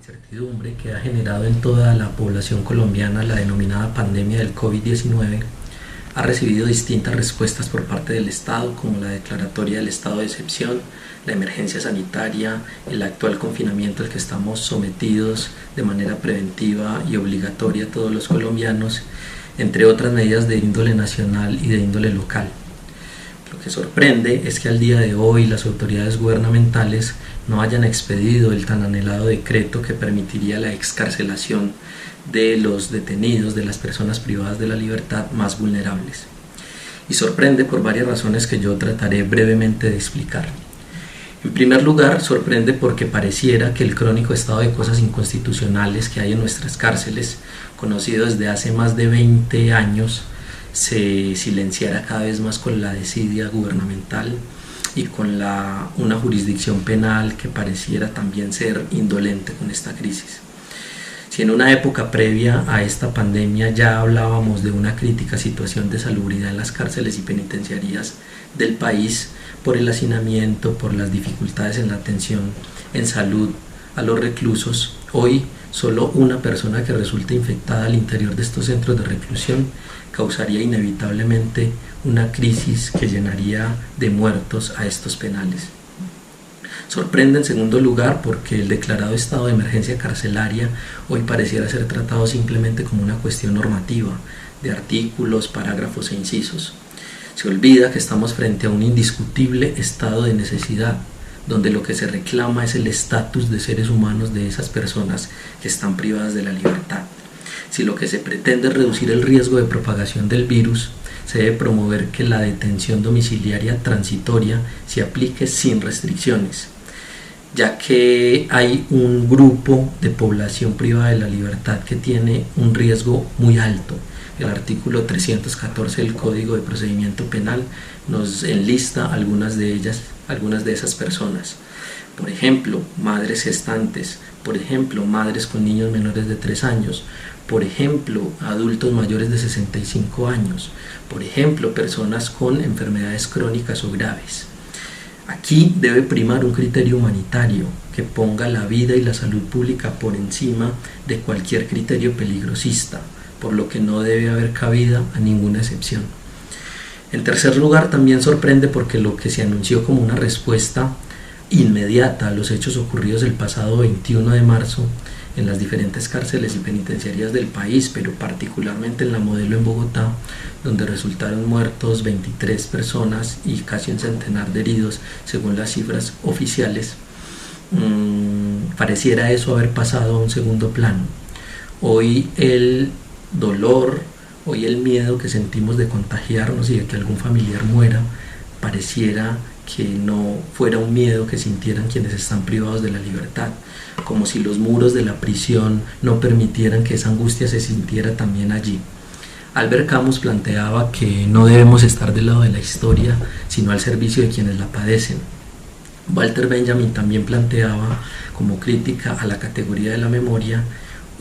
incertidumbre que ha generado en toda la población colombiana la denominada pandemia del COVID-19 ha recibido distintas respuestas por parte del Estado, como la declaratoria del estado de excepción, la emergencia sanitaria, el actual confinamiento al que estamos sometidos de manera preventiva y obligatoria todos los colombianos, entre otras medidas de índole nacional y de índole local. Lo que sorprende es que al día de hoy las autoridades gubernamentales no hayan expedido el tan anhelado decreto que permitiría la excarcelación de los detenidos, de las personas privadas de la libertad más vulnerables. Y sorprende por varias razones que yo trataré brevemente de explicar. En primer lugar, sorprende porque pareciera que el crónico estado de cosas inconstitucionales que hay en nuestras cárceles, conocido desde hace más de 20 años, se silenciara cada vez más con la desidia gubernamental y con una jurisdicción penal que pareciera también ser indolente con esta crisis. Si en una época previa a esta pandemia ya hablábamos de una crítica situación de salubridad en las cárceles y penitenciarías del país por el hacinamiento, por las dificultades en la atención en salud a los reclusos, hoy solo una persona que resulte infectada al interior de estos centros de reclusión causaría inevitablemente una crisis que llenaría de muertos a estos penales. Sorprende en segundo lugar porque el declarado estado de emergencia carcelaria hoy pareciera ser tratado simplemente como una cuestión normativa, de artículos, parágrafos e incisos. Se olvida que estamos frente a un indiscutible estado de necesidad, donde lo que se reclama es el estatus de seres humanos de esas personas que están privadas de la libertad. Si lo que se pretende es reducir el riesgo de propagación del virus, se debe promover que la detención domiciliaria transitoria se aplique sin restricciones, ya que hay un grupo de población privada de la libertad que tiene un riesgo muy alto. El artículo 314 del Código de Procedimiento Penal nos enlista algunas de esas personas. Por ejemplo, madres gestantes, por ejemplo, madres con niños menores de 3 años, por ejemplo, adultos mayores de 65 años, por ejemplo, personas con enfermedades crónicas o graves. Aquí debe primar un criterio humanitario que ponga la vida y la salud pública por encima de cualquier criterio peligrosista, por lo que no debe haber cabida a ninguna excepción. En tercer lugar, también sorprende porque lo que se anunció como una respuesta inmediata a los hechos ocurridos el pasado 21 de marzo en las diferentes cárceles y penitenciarías del país, pero particularmente en la Modelo en Bogotá, donde resultaron muertos 23 personas y casi un centenar de heridos, según las cifras oficiales, pareciera eso haber pasado a un segundo plano. Hoy el dolor, hoy el miedo que sentimos de contagiarnos y de que algún familiar muera, pareciera que no fuera un miedo que sintieran quienes están privados de la libertad, como si los muros de la prisión no permitieran que esa angustia se sintiera también allí. Albert Camus planteaba que no debemos estar del lado de la historia, sino al servicio de quienes la padecen. Walter Benjamin también planteaba, como crítica a la categoría de la memoria,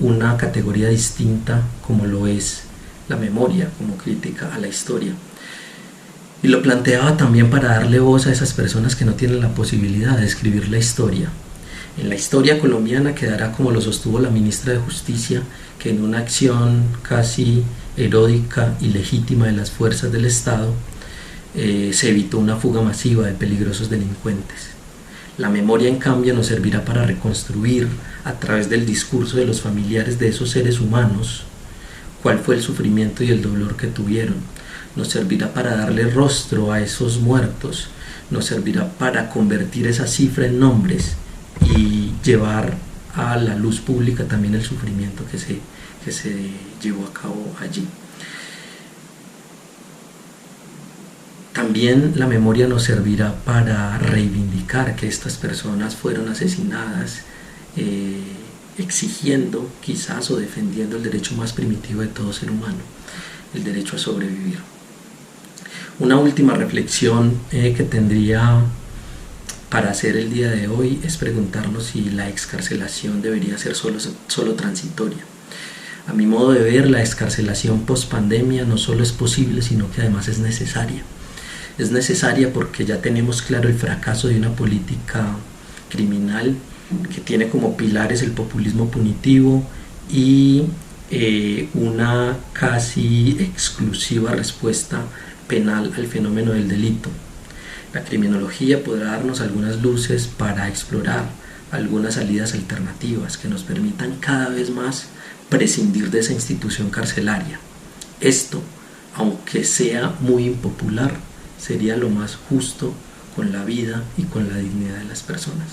una categoría distinta como lo es la memoria, como crítica a la historia. Y lo planteaba también para darle voz a esas personas que no tienen la posibilidad de escribir la historia. En la historia colombiana quedará como lo sostuvo la ministra de Justicia, que en una acción casi heroica y legítima de las fuerzas del Estado se evitó una fuga masiva de peligrosos delincuentes. La memoria, en cambio, nos servirá para reconstruir a través del discurso de los familiares de esos seres humanos cuál fue el sufrimiento y el dolor que tuvieron. Nos servirá para darle rostro a esos muertos, nos servirá para convertir esa cifra en nombres y llevar a la luz pública también el sufrimiento que se llevó a cabo allí. También la memoria nos servirá para reivindicar que estas personas fueron asesinadas, exigiendo quizás o defendiendo el derecho más primitivo de todo ser humano, el derecho a sobrevivir. Una última reflexión que tendría para hacer el día de hoy es preguntarnos si la excarcelación debería ser solo transitoria. A mi modo de ver, la excarcelación post-pandemia no solo es posible, sino que además es necesaria. Es necesaria porque ya tenemos claro el fracaso de una política criminal que tiene como pilares el populismo punitivo y una casi exclusiva respuesta penal al fenómeno del delito. La criminología podrá darnos algunas luces para explorar algunas salidas alternativas que nos permitan cada vez más prescindir de esa institución carcelaria. Esto, aunque sea muy impopular, sería lo más justo con la vida y con la dignidad de las personas.